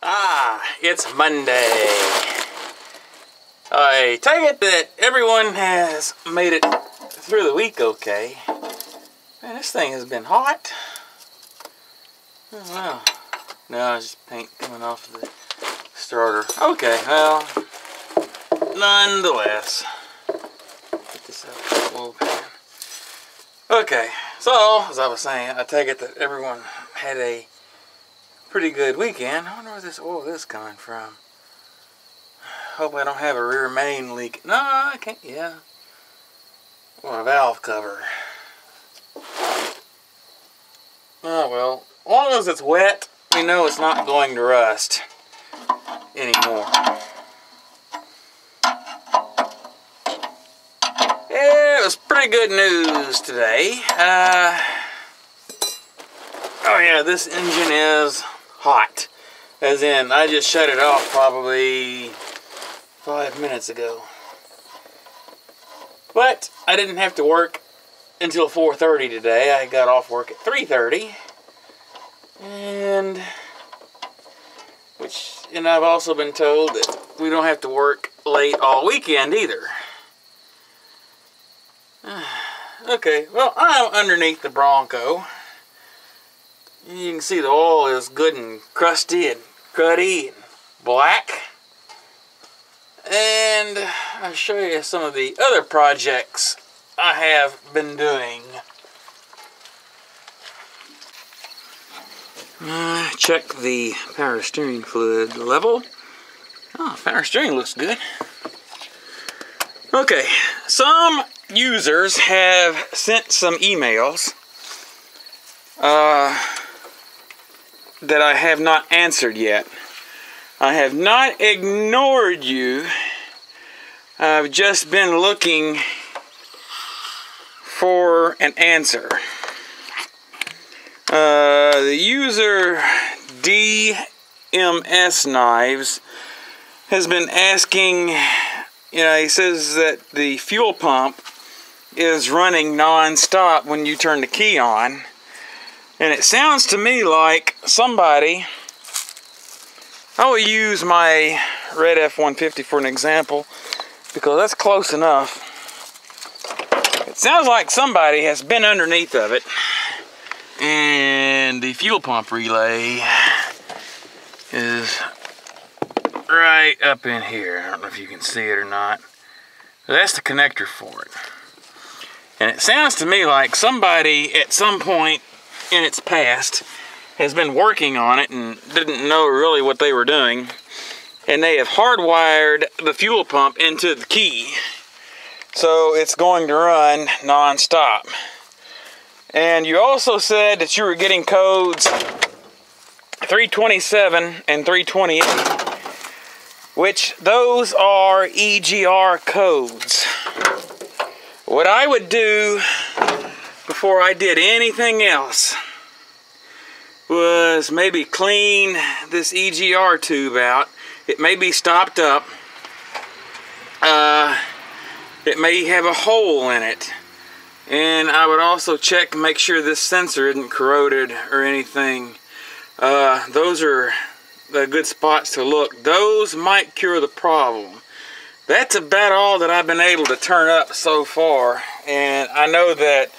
It's Monday. I take it that everyone has made it through the week okay. Man, this thing has been hot. Oh, wow. No, it's just paint coming off the starter. Okay, well, nonetheless. Get this out. Whoa, man. Okay, so, as I was saying, I take it that everyone had a pretty good weekend. I wonder where this oil is coming from. Hope I don't have a rear main leak. No, I can't. Yeah. Or a valve cover. Oh well. As long as it's wet, we know it's not going to rust anymore. Yeah, it was pretty good news today. Oh yeah, this engine is hot. As in, I just shut it off probably 5 minutes ago. But I didn't have to work until 4:30 today. I got off work at 3:30. And I've also been told that we don't have to work late all weekend either. Okay, well, I'm underneath the Bronco. You can see the oil is good and crusty and cruddy and black. And I'll show you some of the other projects I have been doing. Check the power steering fluid level. Oh, power steering looks good. Okay, some users have sent some emails that I have not answered yet. I have not ignored you. I've just been looking for an answer. The user DMS Knives has been asking, he says that the fuel pump is running non-stop when you turn the key on. And it sounds to me like somebody, I will use my red F-150 for an example, because that's close enough. It sounds like somebody has been underneath of it, and the fuel pump relay is right up in here. I don't know if you can see it or not. That's the connector for it. And it sounds to me like somebody at some point in its past has been working on it and didn't know really what they were doing, and they have hardwired the fuel pump into the key so it's going to run non-stop. And you also said that you were getting codes 327 and 328, which those are EGR codes. What I would do before I did anything else was maybe clean this EGR tube out. It may be stopped up. It may have a hole in it. And I would also check and make sure this sensor isn't corroded or anything. Those are the good spots to look. Those might cure the problem. That's about all that I've been able to turn up so far. And I know that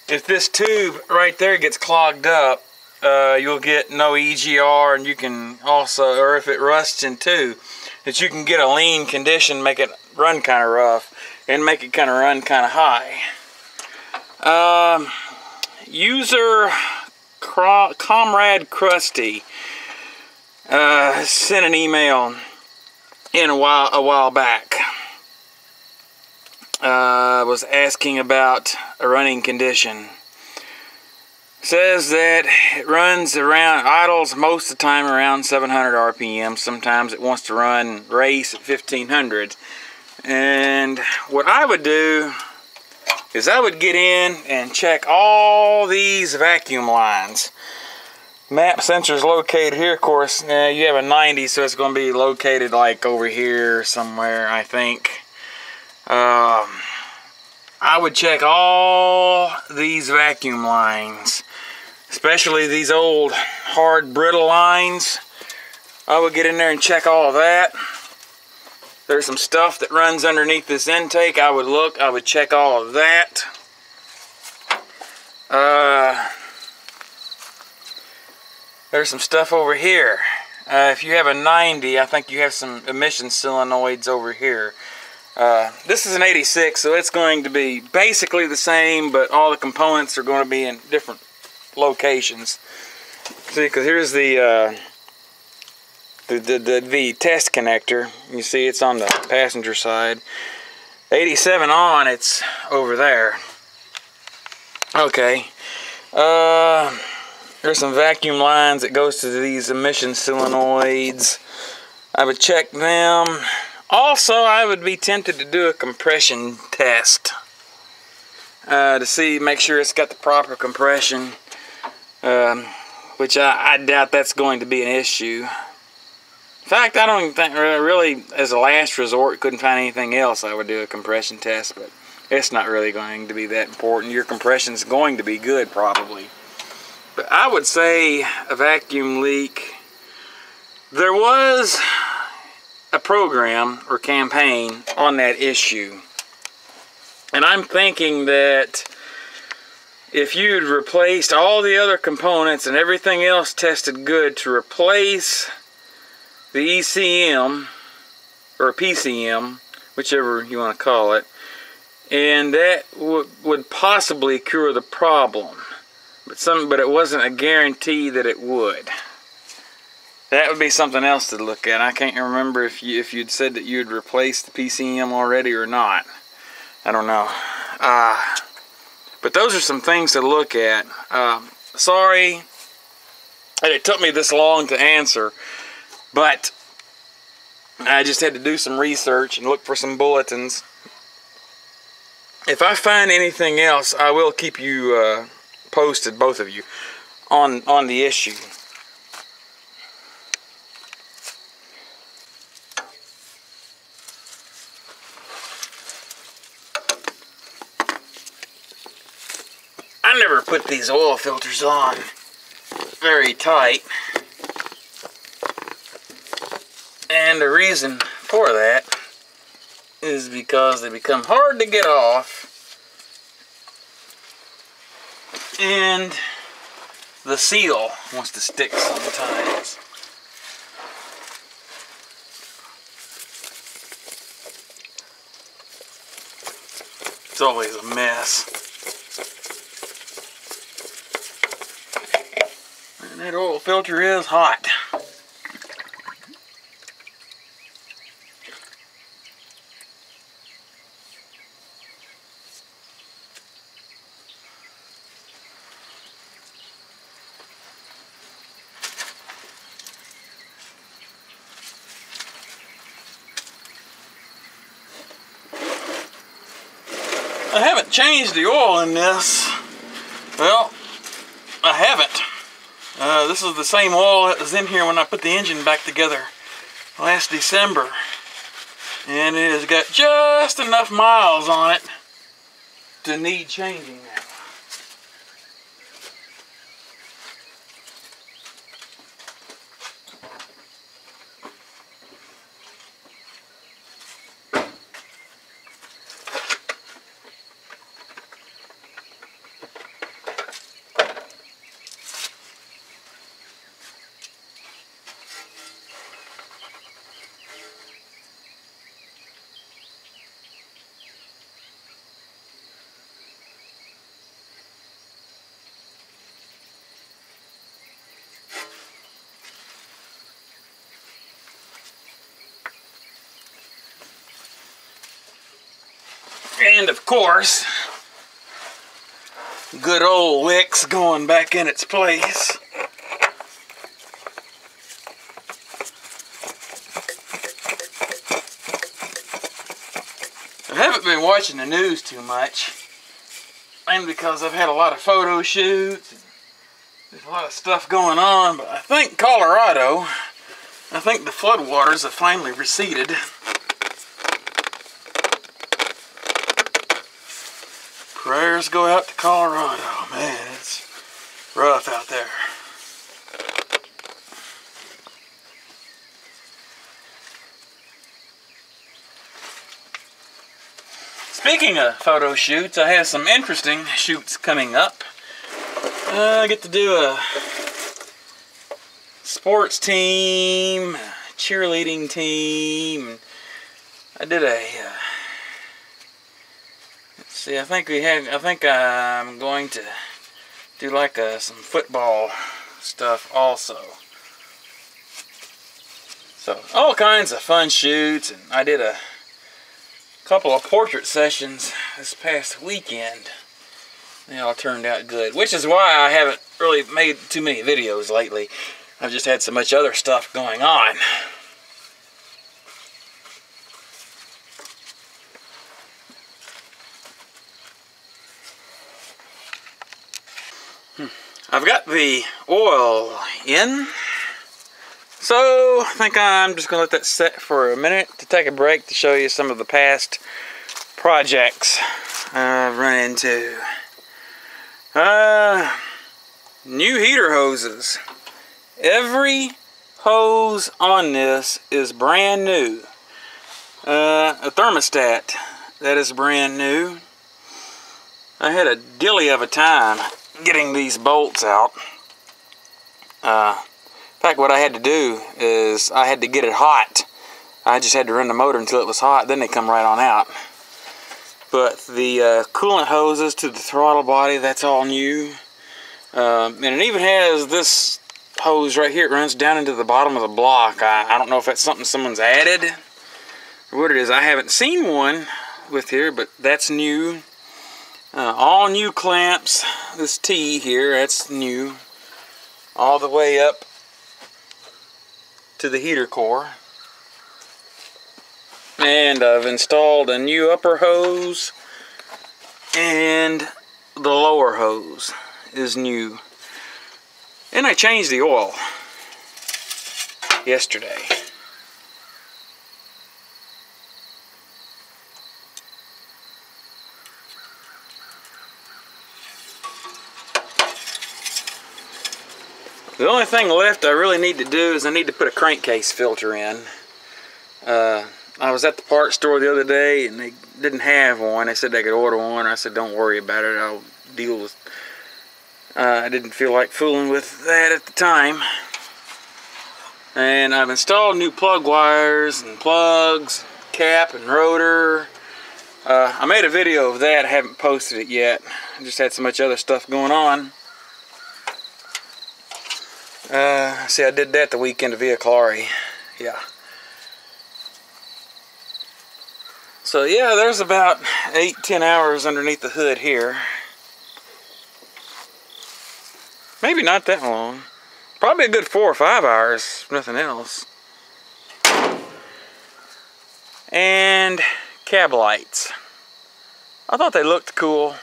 if this tube right there gets clogged up, you'll get no EGR, and you can also, or if it rusts in two, that you can get a lean condition, make it run kind of rough, and make it kind of run kind of high. User Comrade Krusty sent an email in a while back. Was asking about a running condition. Says that it runs around, idles most of the time around 700 RPM. Sometimes it wants to race at 1500. And what I would do is I would get in and check all these vacuum lines. Map sensor is located here. Of course, you have a 90, so it's going to be located like over here somewhere, I think. I would check all these vacuum lines, especially these old hard brittle lines. I would get in there and check all of that. There's some stuff that runs underneath this intake. I would look, I would check all of that. There's some stuff over here. If you have a 90, I think you have some emission solenoids over here. This is an 86, so it's going to be basically the same, but all the components are going to be in different locations. See, because here's the test connector. You see it's on the passenger side. 87 on, it's over there. Okay. There's some vacuum lines that goes to these emission solenoids. I would check them. Also, I would be tempted to do a compression test to see, make sure it's got the proper compression, which I doubt that's going to be an issue. In fact, I don't even think, really, as a last resort, couldn't find anything else I would do a compression test, but it's not really going to be that important. Your compression's going to be good, probably. But I would say a vacuum leak. There was a program or campaign on that issue. And I'm thinking that if you'd replaced all the other components and everything else tested good, to replace the ECM or PCM, whichever you want to call it, and that would possibly cure the problem. But it wasn't a guarantee that it would. That would be something else to look at. I can't remember if you'd said that you'd replaced the PCM already or not. I don't know. But those are some things to look at. Sorry that it took me this long to answer, but I just had to do some research and look for some bulletins. If I find anything else, I will keep you posted, both of you, on the issue. I never put these oil filters on very tight, and the reason for that is because they become hard to get off, and the seal wants to stick sometimes. It's always a mess. And that oil filter is hot. I haven't changed the oil in this. Well, I haven't. This is the same oil that was in here when I put the engine back together last December. And it has got just enough miles on it to need changing now. And of course, good old Wick's going back in its place. I haven't been watching the news too much, mainly because I've had a lot of photo shoots. There's a lot of stuff going on, but I think Colorado, I think the floodwaters have finally receded. Prayers go out to Colorado. Man, it's rough out there. Speaking of photo shoots, I have some interesting shoots coming up. I get to do a sports team, cheerleading team. I did a let's see, I think I'm going to do like some football stuff also. So all kinds of fun shoots, and I did a couple of portrait sessions this past weekend. They all turned out good, which is why I haven't really made too many videos lately. I've just had so much other stuff going on. I've got the oil in, so I think I'm just going to let that set for a minute to take a break to show you some of the past projects I've run into. New heater hoses. Every hose on this is brand new. A thermostat that is brand new. I had a dilly of a time getting these bolts out. In fact, what I had to do is I had to get it hot. I just had to run the motor until it was hot, then they come right on out. But the coolant hoses to the throttle body, that's all new. And it even has this hose right here. It runs down into the bottom of the block. I don't know if that's something someone's added or what it is. I haven't seen one with here, but that's new. All new clamps. This T here, that's new. All the way up to the heater core. And I've installed a new upper hose, and the lower hose is new. And I changed the oil yesterday. The only thing left I really need to do is I need to put a crankcase filter in. I was at the parts store the other day and they didn't have one. They said they could order one. I said, don't worry about it. I'll deal with I didn't feel like fooling with that at the time. And I've installed new plug wires and plugs, cap and rotor. I made a video of that. I haven't posted it yet. I just had so much other stuff going on. See, I did that the weekend of Vehiclari. Yeah. So yeah, there's about 8-10 hours underneath the hood here. Maybe not that long. Probably a good 4 or 5 hours, if nothing else. And cab lights. I thought they looked cool,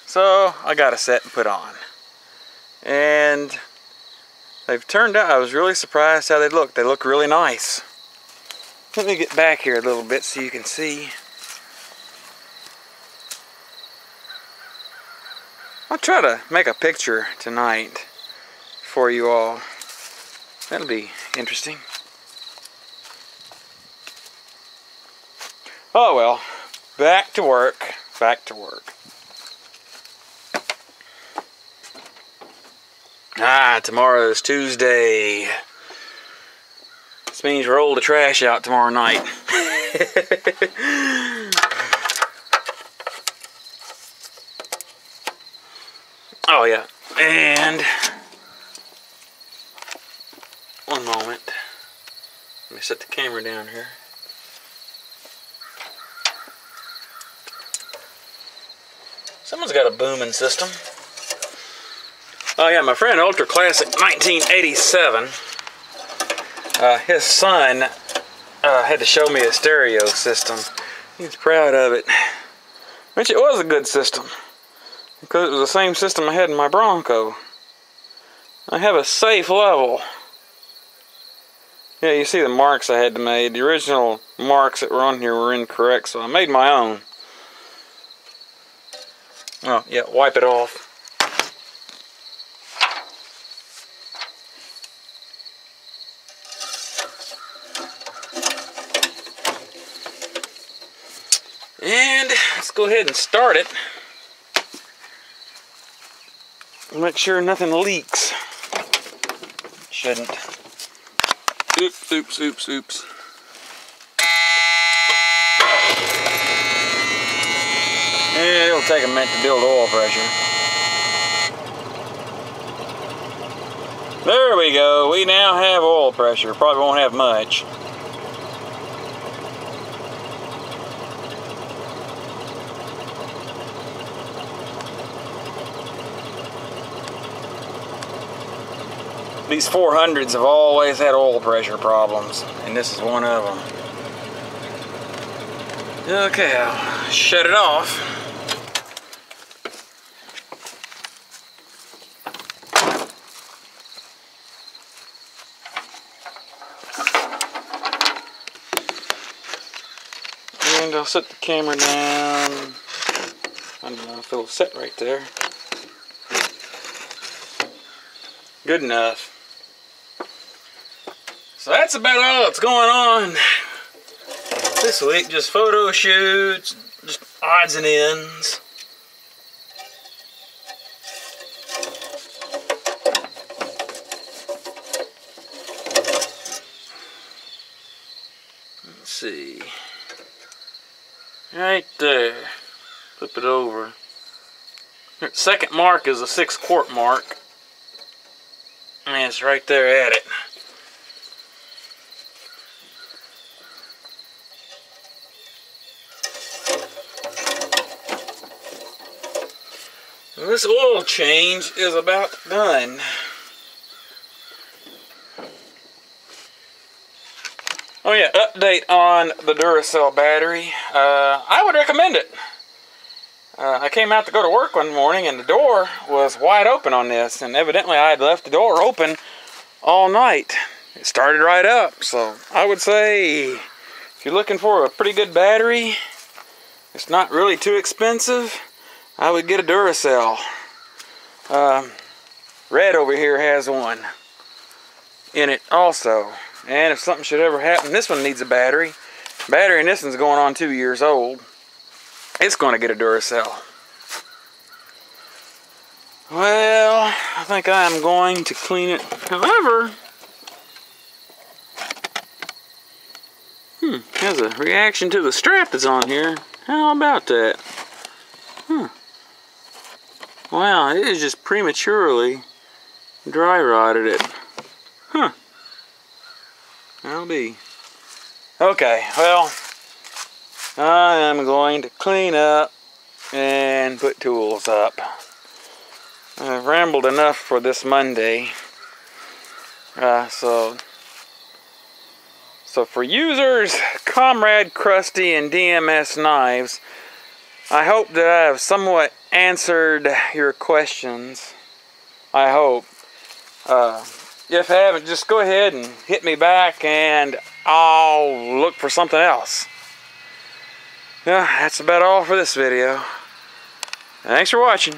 so I got a set and put on. And they've turned out, I was really surprised how they look. They look really nice. Let me get back here a little bit so you can see. I'll try to make a picture tonight for you all. That'll be interesting. Oh well, back to work, back to work. Tomorrow is Tuesday. This means roll the trash out tomorrow night. Oh yeah, and one moment. Let me set the camera down here. Someone's got a booming system. Oh yeah, my friend Ultra Classic 1987. His son had to show me a stereo system. He's proud of it. Which it was a good system, because it was the same system I had in my Bronco. I have a safe level. Yeah, you see the marks I had to make. The original marks that were on here were incorrect, so I made my own. Oh, yeah, wipe it off. And let's go ahead and start it. Make sure nothing leaks. Shouldn't. Oops, oops, oops, oops. Yeah, it'll take a minute to build oil pressure. There we go. We now have oil pressure. Probably won't have much. These 400s have always had oil pressure problems, and this is one of them. Okay, I'll shut it off. And I'll set the camera down. I don't know if it'll sit right there. Good enough. So that's about all that's going on this week. Just photo shoots, just odds and ends. Let's see. Right there. Flip it over. Second mark is a 6-quart mark. And it's right there at it. This oil change is about done. Oh yeah, update on the Duracell battery. I would recommend it. I came out to go to work one morning and the door was wide open on this, and evidently I had left the door open all night. It started right up, so I would say if you're looking for a pretty good battery, it's not really too expensive, I would get a Duracell. Red over here has one in it also. And if something should ever happen, this one needs a battery. Battery in this one's going on 2 years old. It's going to get a Duracell. Well, I think I'm going to clean it. However, has a reaction to the strap that's on here. How about that? Wow, it is just prematurely dry rotted it. That'll be. Okay, well, I am going to clean up and put tools up. I've rambled enough for this Monday. So for users, Comrade Krusty and DMS Knives, I hope that I have somewhat answered your questions. I hope. If I haven't, just go ahead and hit me back and I'll look for something else. Yeah, that's about all for this video. Thanks for watching.